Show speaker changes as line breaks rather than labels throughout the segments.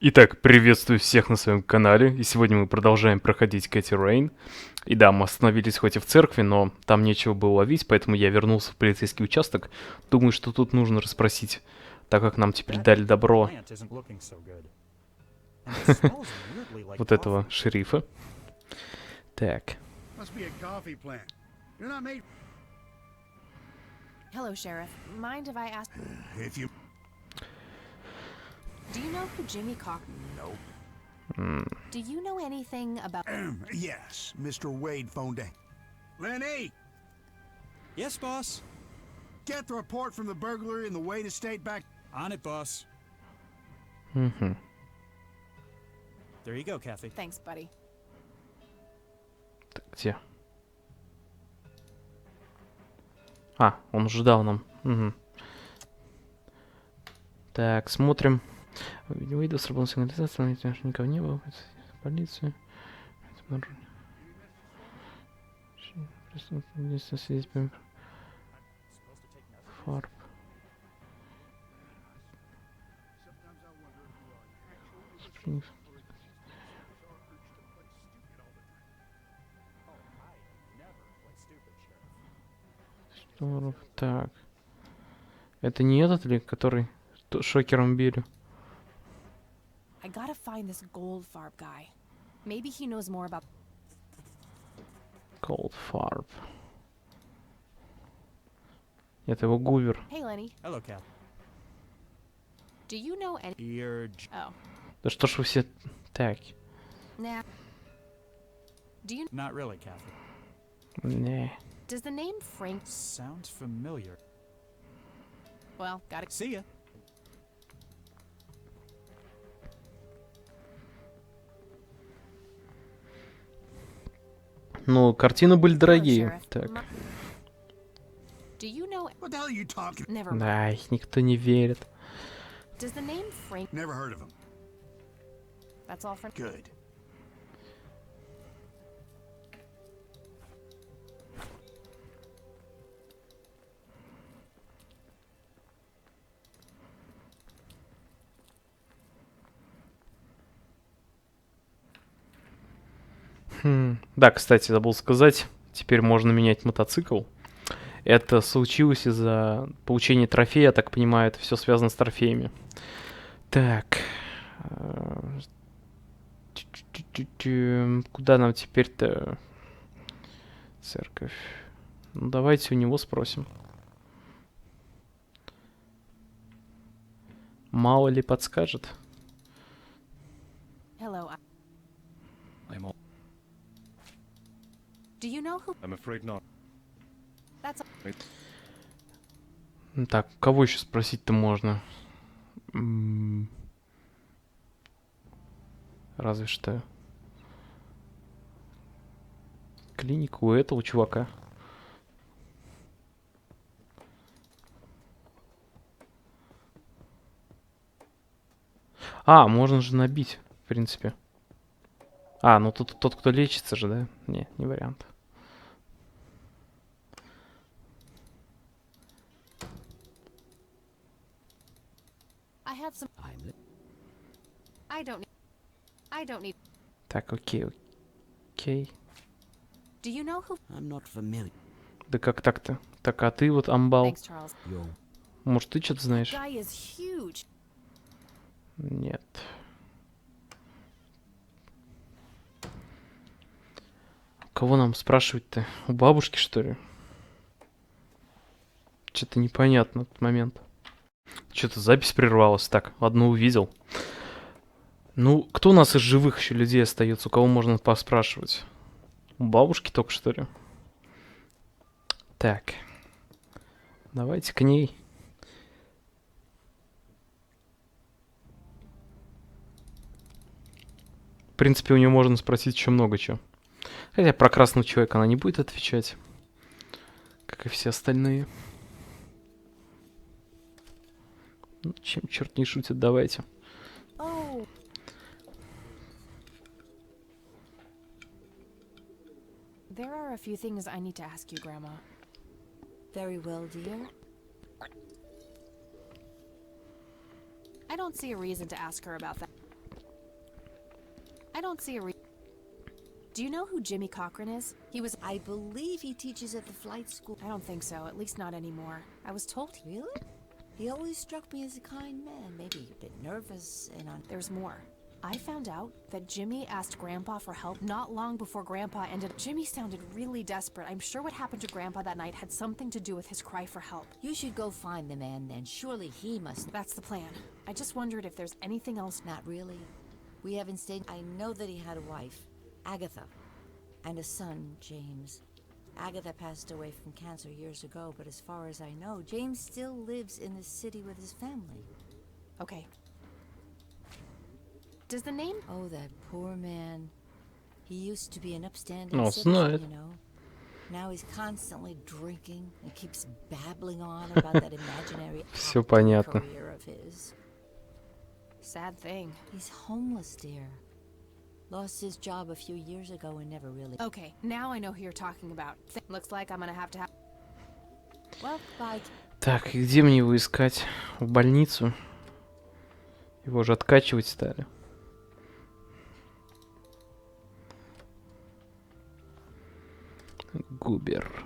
Итак, приветствую всех на своем канале, и сегодня мы продолжаем проходить Кэти Рейн. И да, мы остановились хоть и в церкви, но там нечего было ловить, поэтому я вернулся в полицейский участок. Думаю, что тут нужно расспросить, так как нам теперь дали добро вот этого шерифа. Так.
Hello, Sheriff. Mind if I ask?
If you...
Do you know who Jimmy Cock?
Nope.
Do you know anything about?
Yes, Mr. Wade phoned in. Lenny!
Yes, boss.
Get the report from the burglary in the Wade estate back.
On it, boss.
Угу.
There you go, Kathy.
Thanks, buddy.
Так, где? А, он уже дал нам. Угу. Так, смотрим. Выйду с работы сигнализации, никого не было. Полиция. Фарб. Так. Это не этот ли, который шокером били?
I gotta find this gold farb guy. Maybe he knows more about.
Cold Farb. Это его Гувер.
Hey, Lenny.
Hello, Kathy.
Do you know any?
You're...
Oh,
Да что ж вы все... Так.
nah. Do you?
Not really, Kathy.
Не.
Does the name Frank?
Sounds familiar.
Well, gotta.
See ya.
Ну, картины были
Hello,
дорогие.
Sheriff.
Так.
Do you know?
What the hell are you talking?
Never mind.
Да, их никто не верит.
Does the name Frank?
Never heard of him.
That's all from.
Good.
Да, кстати, забыл сказать, теперь можно менять мотоцикл. Это случилось из-за получения трофея, я так понимаю, это все связано с трофеями. Так. Куда нам теперь-то? Церковь. Ну, давайте у него спросим. Мало ли подскажет.
Hello.
I'm all.
Do you know who?
I'm afraid not.
That's.
Так, кого еще спросить-то можно? Разве что клинику у этого чувака. А, можно же набить, в принципе. А, ну тут тот, кто лечится же, да? Не вариант.
I have some. I don't need. I don't need.
Так, окей.
Do you know who?
I'm not familiar.
Да как так-то? Так, а ты вот амбал.
Thanks, Charles.
Yo,
Может, ты что-то знаешь?
Guy is huge.
Нет. Кого нам спрашивать-то? У бабушки, что ли? Что-то непонятно этот момент. Что-то запись прервалась. Так, одну увидел. Ну, кто у нас из живых еще людей остается? У кого можно поспрашивать? У бабушки только, что ли? Так. Давайте к ней. В принципе, у нее можно спросить еще много чего. Хотя про красного человека она не будет отвечать. Как и все остальные. Ну, чем черт не шутит, давайте.
Oh. There are a few things I need to ask you, Grandma.
Very well, dear.
I don't see a reason to ask her about that. I don't see a Do you know who Jimmy Cochran is? He was.
I believe he teaches at the flight school.
I don't think so, at least not anymore. I was told
Really? He always struck me as a kind man, maybe a bit nervous and on.
there's more. I found out that Jimmy asked Grandpa for help not long before Grandpa ended. Jimmy sounded really desperate. I'm sure what happened to Grandpa that night had something to do with his cry for help.
You should go find the man then. Surely he must.
That's the plan. I just wondered if there's anything else.
Not really. We haven't stayed. I know that he had a wife, Agatha, and a son, James. Agatha passed away from cancer years ago, but as far as I know, James still lives in the city with his family.
Okay. Does the name?
Oh, that poor man. He used to be an upstanding
Ну,
citizen,
знает.
you know. Now he's constantly drinking and keeps babbling on about that imaginary
Всё
acting
понятно.
career of his.
Sad thing.
He's homeless, dear. Lost his job a few years ago and never really.
Okay, now I know who you're talking about. Looks like I'm gonna have to have. Well, bye.
Так, и где мне его искать? В больницу? Его же откачивать стали. Губер.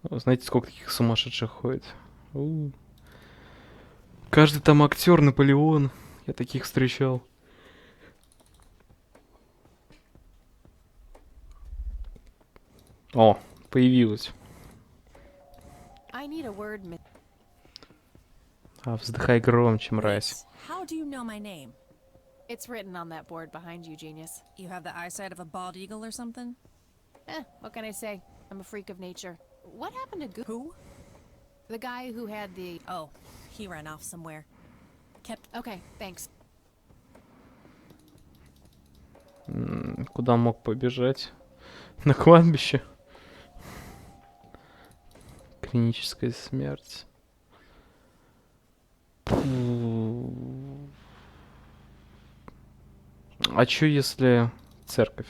О, знаете, сколько таких сумасшедших ходит? У. Каждый там актер Наполеон. Я таких встречал. О, появилась.
I need a word.
А, вздыхай громче, мразь.
How do you know my name?
It's written on that board behind you, genius.
You have the eyesight of a bald eagle or something?
What can I say? I'm a freak of nature. What happened to
Who?
the guy who had the...
Oh, he ran off somewhere.
Okay, thanks.
Куда мог побежать? На кладбище? Клиническая смерть. А чё если церковь?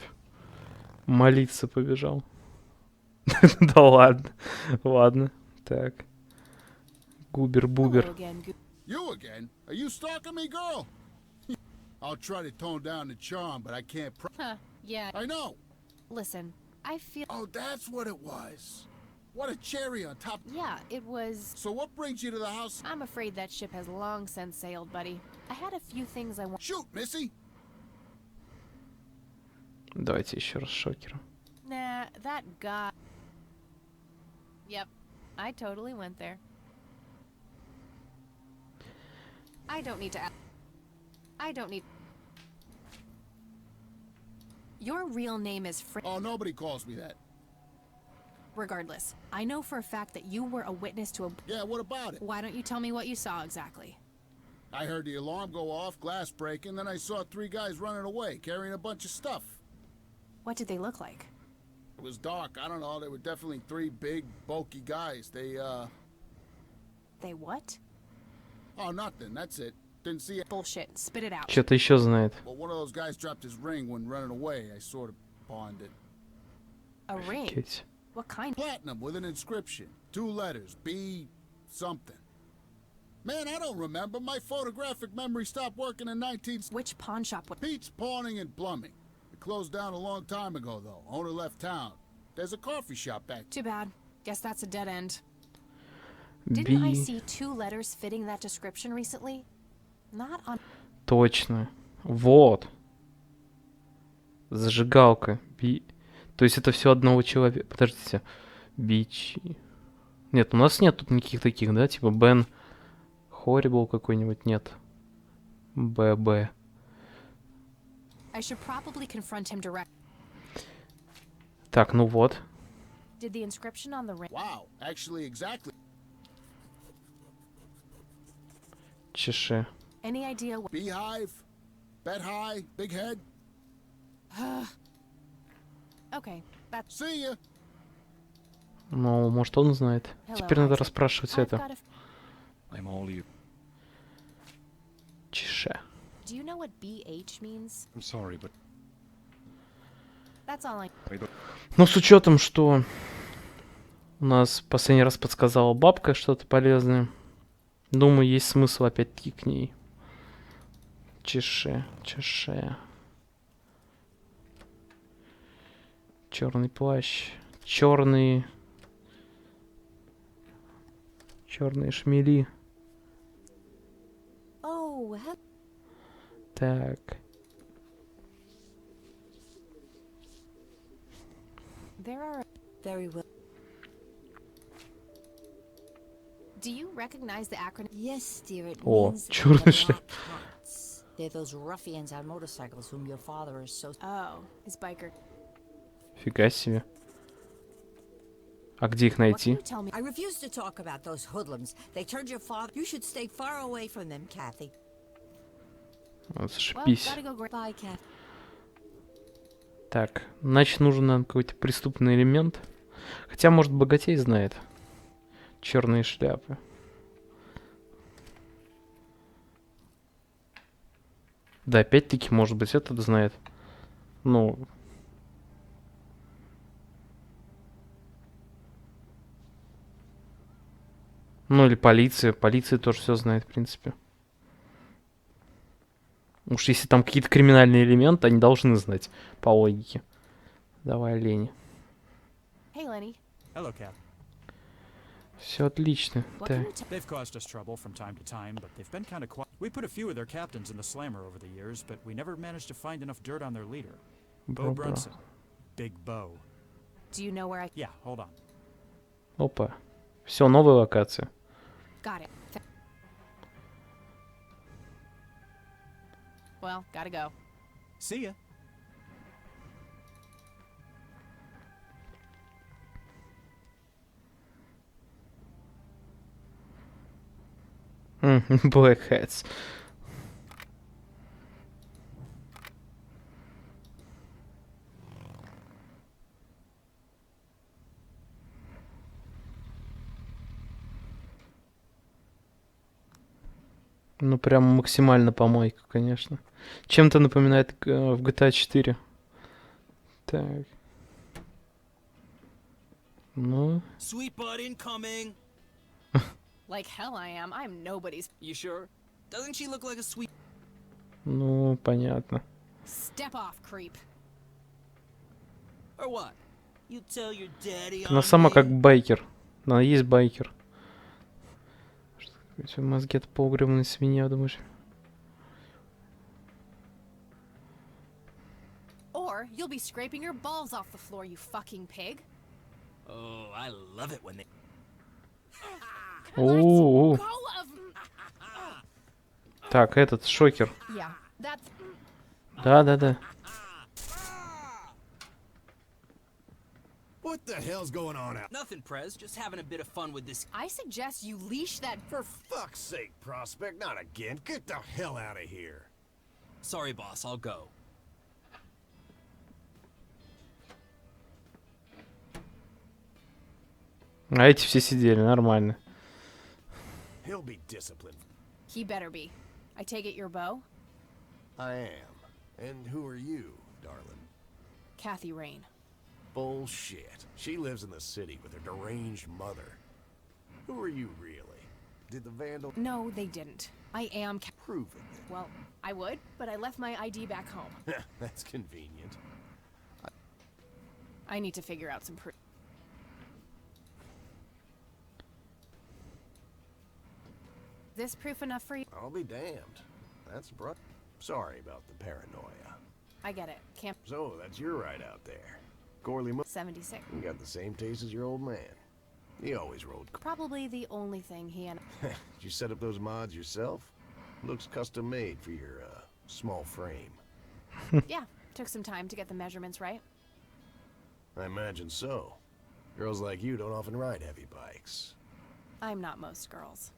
Молиться побежал. Да ладно. Ладно. Так. Губер-бубер.
Hello again,
You again? Are you stalking me, girl? I'll try to tone down the charm, but I can't.
Huh, yeah.
I know.
Listen, I feel...
Oh, that's what it was. What a cherry on top.
Yeah, it was...
So what brings you to the house?
I'm afraid that ship has long since sailed, buddy. I had a few things I want...
Shoot, Missy.
Давайте еще раз шокер.
Nah, that guy... Yep, I totally went there. I don't need to... I don't need... Your real name is
Oh, nobody calls me that.
Regardless, I know for a fact that you were a witness to a...
Yeah, what about it?
Why don't you tell me what you saw exactly?
I heard the alarm go off, glass breaking, then I saw 3 guys running away, carrying a bunch of stuff.
What did they look like?
It was dark. I don't know. They were definitely 3 big, bulky guys. They
They what?
Oh, nothing. That's it. Didn't see it.
Bullshit. Spit it out.
Что-то еще знает.
Well, one of those guys dropped his ring when running away. I sort of pawned it.
A ring?
Офигеть.
What kind?
Platinum with an inscription. 2 letters. B something. Man, I don't remember. My photographic memory stopped working in 19...
Which pawn shop would...
Pete's Pawning and Plumbing. It closed down a long time ago, though. Owner left town. There's a coffee shop back.
Too bad. Guess that's a dead end. Didn't I
Би.
see 2 letters fitting that description recently? Not on...
Точно. Вот. Зажигалка. Би. То есть это все одного человека. Подождите. Бичи. Нет, у нас нет тут никаких таких, да? Типа Бен Хоррибл какой-нибудь. Нет. ББ.
I should probably confront him direct.
Так, ну вот.
Did the inscription on the ring...
Wow, actually exactly.
Чеши.
Any idea what...
Beehive, bet high, big head.
Okay, that's...
See ya.
Ну, может, он знает.
Hello,
Теперь надо
Isaac.
расспрашивать
I've
это.
got a...
I'm all you.
Чеше.
Do you know what BH means?
I'm sorry, but
That's all I...
I don't.
Ну, с учетом, что у нас последний раз подсказала бабка что-то полезное. Думаю, есть смысл опять-таки к ней Чеше. Черный плащ. Черные шмели.
Oh,
Так.
There are.
very well.
Do you recognize the acronym?
Yes, dear, it
О,
means
чёрный
the
шлем.
Black Cats. They're those ruffians on motorcycles whom your father is so...
Oh, his biker.
Фига себе. А где их
What can
найти?
you tell me?
I refuse to talk about those hoodlums. They turned your father... You should stay far away from them, Kathy.
Вот,
Well,
зашибись.
gotta go.
Bye, Kathy.
Так, значит, нужен нам какой-то преступный элемент. Хотя, может, богатей знает. Черные шляпы. Да, опять-таки, может быть, этот знает. Ну... Ну, или полиция. Полиция тоже все знает, в принципе. Уж если там какие-то криминальные элементы, они должны знать по логике. Давай, Лени.
Hey, Lenny.
Hello, Cap.
Все отлично.
What
Так.
can you tell?
They've caused us trouble from time to time, but they've been kind of quiet. We put a few of their captains in the slammer over the years, but we never managed to find enough dirt on their leader. Bo
Бра-бра.
Brunson. Big Bo.
Do you know where I
Yeah, hold on.
Опа. Все, новая локация.
got it? Well, gotta go.
See ya.
Black Hats. Ну, прям максимально помойка, конечно. Чем-то напоминает в GTA 4. Так. Ну,
Sweet bud incoming.
Like hell I am. I'm nobody's.
You sure? Doesn't she look like a sweet?
ну, понятно.
Step off, creep.
Or what? You tell your daddy
Она
on
сама
me?
как байкер. Она есть байкер. Что такое, мозги от полгребной свинья, думаешь?
Or you'll be scraping your balls off the floor, you fucking pig.
Oh, I love it when they.
О-о-о.
Go of.
Так, этот шокер.
Yeah, that's.
Да-да-да.
What the hell's going on out?
Nothing, Prez. Just having a bit of fun with this.
I suggest you leash that.
For fuck's sake, Prospect, not again. Get the hell out of here.
Sorry, boss. I'll go.
А эти все сидели, нормально.
He'll be disciplined.
He better be. I take it your beau?
I am. And who are you, darling?
Kathy Rain.
Bullshit. She lives in the city with her deranged mother. Who are you, really? Did the vandal
No, they didn't. I am.
prove it?
Well, I would, but I left my ID back home.
That's convenient.
I need to figure out some proof. This proof enough for you?
I'll be damned. That's Sorry about the paranoia.
I get it. Camp
So, that's your ride out there. Gorley
76.
You got the same taste as your old man. He always rode.
Probably the only thing he and
Did you set up those mods yourself? Looks custom made for your, small frame.
yeah, took some time to get the measurements right.
I imagine so. Girls like you don't often ride heavy bikes.
I'm not most girls.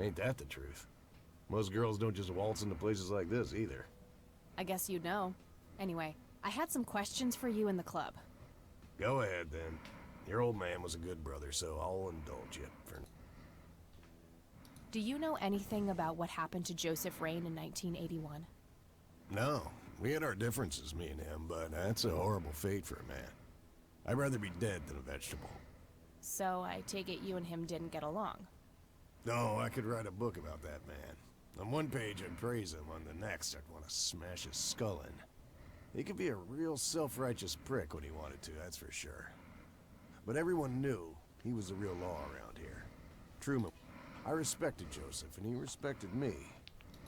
Ain't that the truth? Most girls don't just waltz into places like this either.
I guess you'd know. Anyway, I had some questions for you in the club.
Go ahead, then. Your old man was a good brother, so I'll indulge you for...
Do you know anything about what happened to Joseph Rain in 1981?
No, we had our differences, me and him, but that's a horrible fate for a man. I'd rather be dead than a vegetable.
So I take it you and him didn't get along.
No, I could write a book about that man. On one page I'd praise him, on the next I'd want to smash his skull in. He could be a real self-righteous prick when he wanted to, that's for sure. But everyone knew he was the real law around here. Truman. I respected Joseph, and he respected me.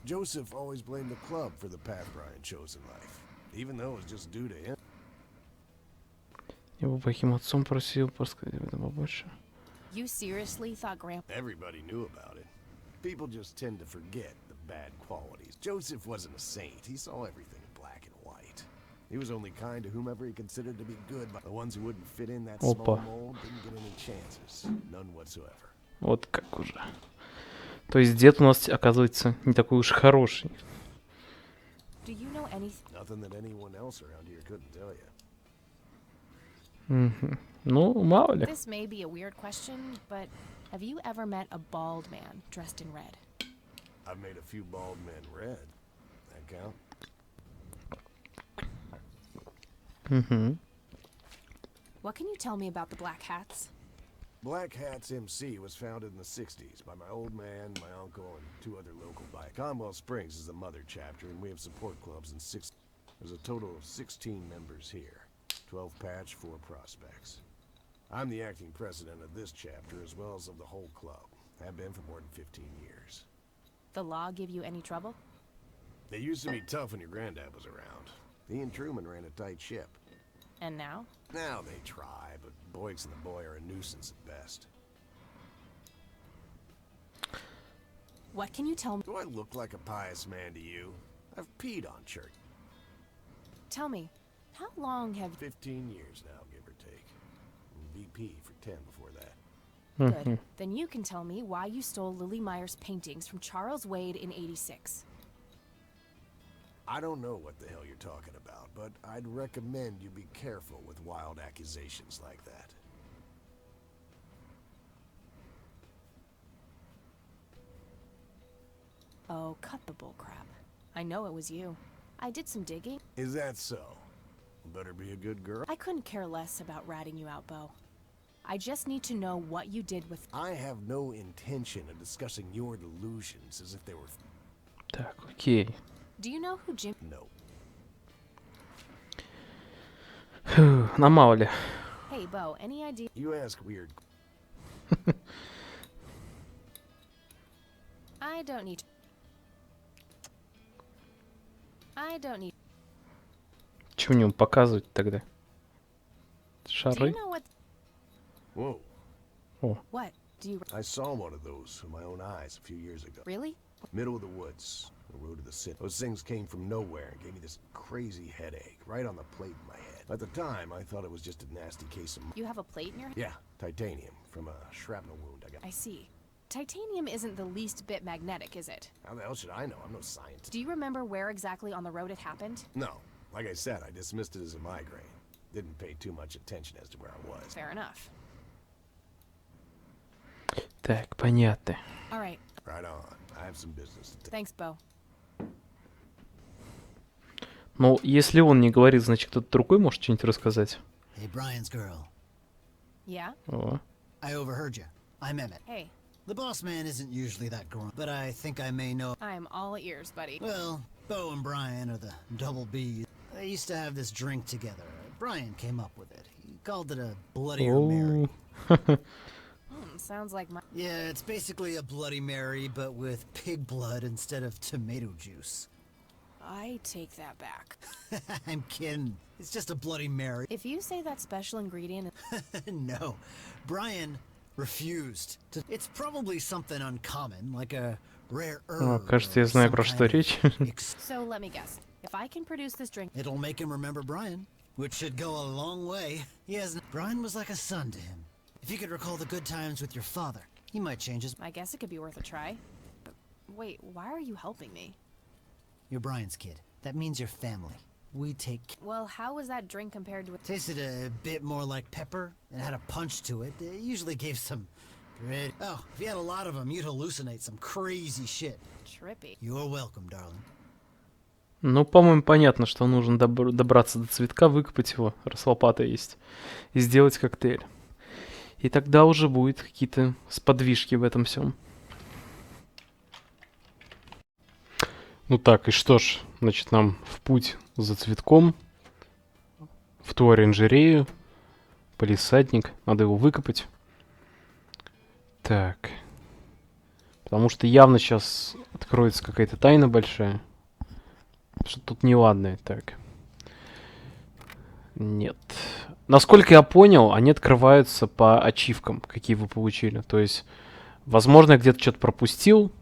Joseph always blamed the club for the path Brian chose in life, even though it was just due to him.
Его плохим отцом просил подсказать об этом побольше.
You seriously thought Grandpa...
Everybody knew about it. People just tend to forget the bad qualities. Joseph wasn't a saint. He saw everything black and white. He was only kind to whomever he considered to be good, but the ones who wouldn't fit in that small mold didn't get any chances. None whatsoever.
Вот как уже. То есть дед у нас, оказывается, не такой уж хороший.
Do you know anything?
Nothing that anyone else around here couldn't tell you.
Ну, мало ли.
This may be a weird question, but have you ever met a bald man dressed in red?
I've made a few bald men red. That count?
What can you tell me about the Black Hats?
Black Hats MC was founded in the 60s by my old man, my uncle, and 2 other local bikes. Conwell Springs is the mother chapter, and we have support clubs in 6. There's a total of 16 members here. 12 patch, 4 prospects. I'm the acting president of this chapter as well as of the whole club. Have been for more than 15 years.
The law give you any trouble?
They used to be tough when your granddad was around. He and Truman ran a tight ship.
And now?
Now they try, but Boyks and the boy are a nuisance at best.
What can you tell me?
Do I look like a pious man to you? I've peed on church.
Tell me, how long have...
15 years now, give or take. VP for 10 before that.
Good. Then you can tell me why you stole Lily Meyer's paintings from Charles Wade in '86.
I don't know what the hell you're talking about, but I'd recommend you be careful with wild accusations like that.
Oh, cut the bullcrap. I know it was you. I did some digging.
Is that so? Better be a good girl.
I couldn't care less about ratting you out, Bo. I just need to know what you did with...
I have no intention of discussing your delusions as if they were...
Так, окей.
Do you know who Jim...
No.
На мало ли.
Hey, Bo, any idea...
You ask weird...
I don't need...
Чего мне показывать тогда?
Do you
Шары?
know what...
Whoa.
What? Do you...
I saw one of those with my own eyes a few years ago.
Really?
Middle of the woods, the road to the city. Those things came from nowhere and gave me this crazy headache right on the plate in my head. At the time, I thought it was just a nasty case of...
You have a plate in your...
Yeah, titanium from a shrapnel wound I got.
I see. Titanium isn't the least bit magnetic, is it?
How the hell should I know? I'm no scientist.
Do you remember where exactly on the road it happened?
No. Like I said, I dismissed it as a migraine. Didn't pay too much attention as to where I was.
Fair enough.
Так, понятно.
All right.
Right on. I have some business to take.
Thanks, Bo.
Ну, если он не говорит, значит кто-то другой может что-нибудь рассказать.
Hey, Brian's girl.
Yeah?
О.
I overheard you. I'm Emmett.
Hey,
The boss man isn't usually that grunt, but I think I may know.
I'm all ears, buddy.
Well, Bo and Brian are the double B's. They used to have this drink together. Brian came up with it. He called it a Bloody Mary.
О.
Sounds like my...
Yeah, it's basically a Bloody Mary, but with pig blood instead of tomato juice.
I take that back.
I'm kidding. It's just a Bloody Mary.
If you say that special ingredient...
No. Brian refused to. It's probably something uncommon, like a rare herb.
О, кажется, я
or
знаю,
some
про что
kind of
речь.
So let me guess. If I can produce this drink...
It'll make him remember Brian, which should go a long way. Brian was like a son to him. If you could recall the good times with your father, he might change his...
I guess it could be worth a try. But wait, why are you helping me?
You're Brian's kid. That means your family. We take...
Well, how was that drink compared to...
Tasted a bit more like pepper and had a punch to it. It usually gave some... Oh, if you had a lot of them, you'd hallucinate some crazy shit.
Trippy.
You're welcome, darling.
Ну, по-моему, понятно, что нужно добраться до цветка, выкопать его, раз лопата есть, и сделать коктейль. И тогда уже будет какие-то сподвижки в этом всем. Ну так, и что ж, значит, нам в путь за цветком, в ту оранжерею, палисадник, надо его выкопать. Так. Потому что явно сейчас откроется какая-то тайна большая. Что тут неладное. Так. Нет. Насколько я понял, они открываются по ачивкам, какие вы получили. То есть, возможно, я где-то что-то пропустил.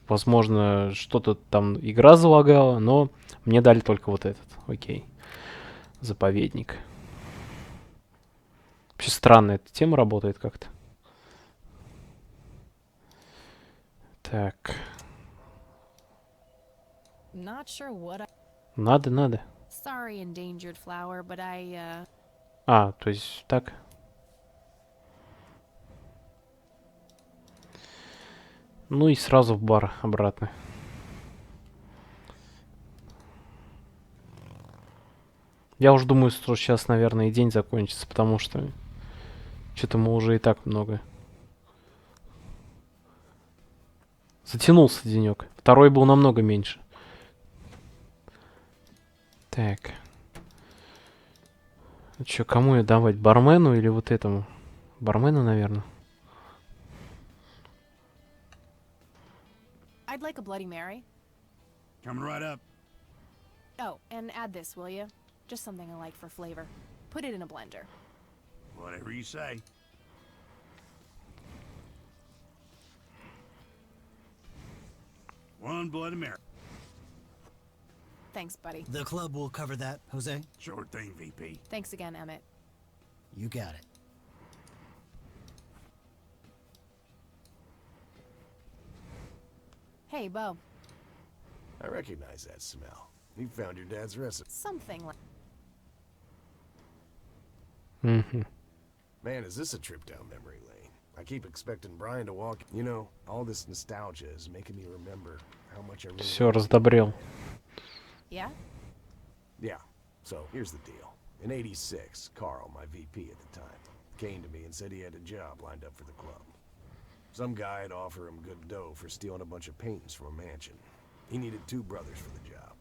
Возможно, что-то там игра залагала, но мне дали только вот этот. Окей. Заповедник. Вообще странно эта тема работает как-то. Так.
Not sure what I...
Надо.
Sorry, endangered flower, but
А, то есть так. Ну и сразу в бар обратно. Я уже думаю, что сейчас, наверное, и день закончится, потому что что-то мы уже и так много. Затянулся денек. Второй был намного меньше. Так. Че, кому ее давать? Бармену или вот этому? Бармену, наверное.
I'd like a Bloody Mary.
Coming right up.
Oh, and add this, will you? Just something I like for flavor. Put it in a blender.
Whatever you say. One Bloody Mary.
Thanks, buddy.
The club will cover that, Jose.
Sure thing, VP.
Thanks again, Emmett.
You got it.
Hey, Bo.
I recognize that smell. You found your dad's recipe.
Something like...
Угу.
Man, is this a trip down memory lane? I keep expecting Brian to walk. You know, all this nostalgia is making me remember how much I really...
Все, раздобрел.
Yeah?
Yeah, so here's the deal. In '86, Carl, my VP at the time, came to me and said he had a job lined up for the club. Some guy had offered him good dough for stealing a bunch of paintings from a mansion. He needed 2 brothers for the job.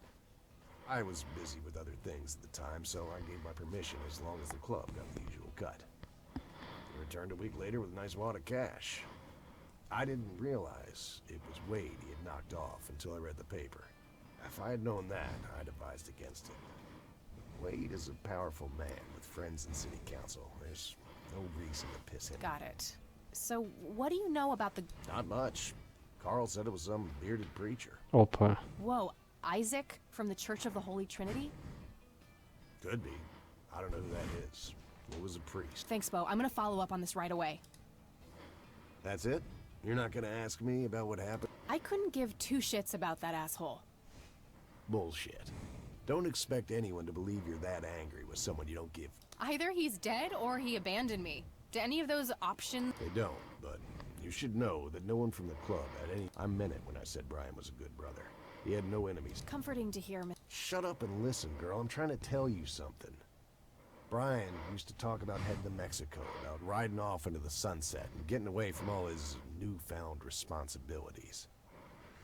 I was busy with other things at the time, so I gave my permission as long as the club got the usual cut. He returned a week later with a nice wad of cash. I didn't realize it was Wade he had knocked off until I read the paper. If I had known that, I'd advised against it. Wade is a powerful man with friends in city council. There's no reason to piss him.
Got it. So, what do you know about the...
Not much. Carl said it was some bearded preacher.
Опа.
Whoa, Isaac from the Church of the Holy Trinity?
Could be. I don't know who that is. He was a priest.
Thanks, Bo. I'm gonna follow up on this right away.
That's it? You're not gonna ask me about what happened?
I couldn't give 2 shits about that asshole.
Bullshit. Don't expect anyone to believe you're that angry with someone you don't give.
Either he's dead or he abandoned me. Do any of those options...
They don't, but you should know that no one from the club had any... I meant it when I said Brian was a good brother. He had no enemies.
Comforting to hear,
Shut up and listen, girl. I'm trying to tell you something. Brian used to talk about heading to Mexico, about riding off into the sunset and getting away from all his newfound responsibilities.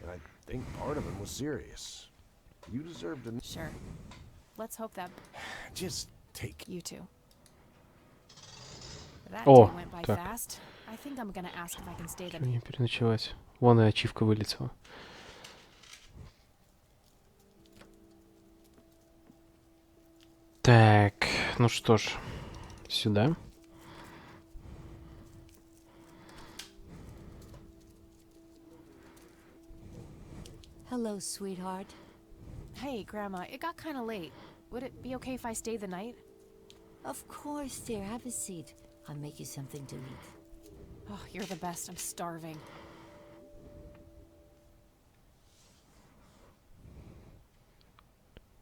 And I think part of him was serious. You deserve to...
Sure. Let's hope that...
Just take...
You too. That
О,
day went by
так.
fast. I think I'm gonna ask if I can stay the
Чё мне переночевать? Вон и ачивка вылетела. Так, ну что ж, сюда.
Hello, sweetheart.
Hey, Grandma, it got kinda late. Would it be okay if I stay the night?
Of course, dear. Have a seat. I'll make you something to eat.
Oh, you're the best. I'm starving.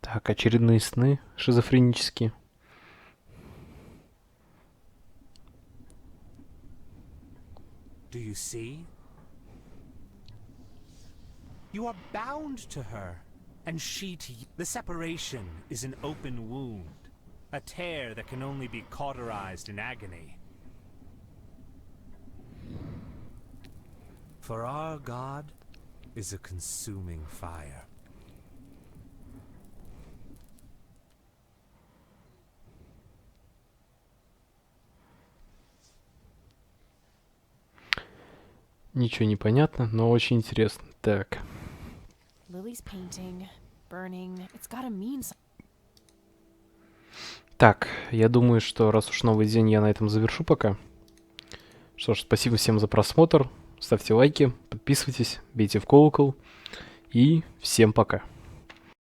Так, очередные сны шизофренические.
Do you see? You are bound to her, and she to you. The separation is an open wound, a tear that can only be cauterized in agony. For our God is a consuming fire.
Ничего не понятно, но очень интересно. Так.
Lily's painting, burning. It's gotta mean something.
Так, я думаю, что раз уж новый день, я на этом завершу пока. Что ж, спасибо всем за просмотр. Ставьте лайки, подписывайтесь, бейте в колокол. И всем пока.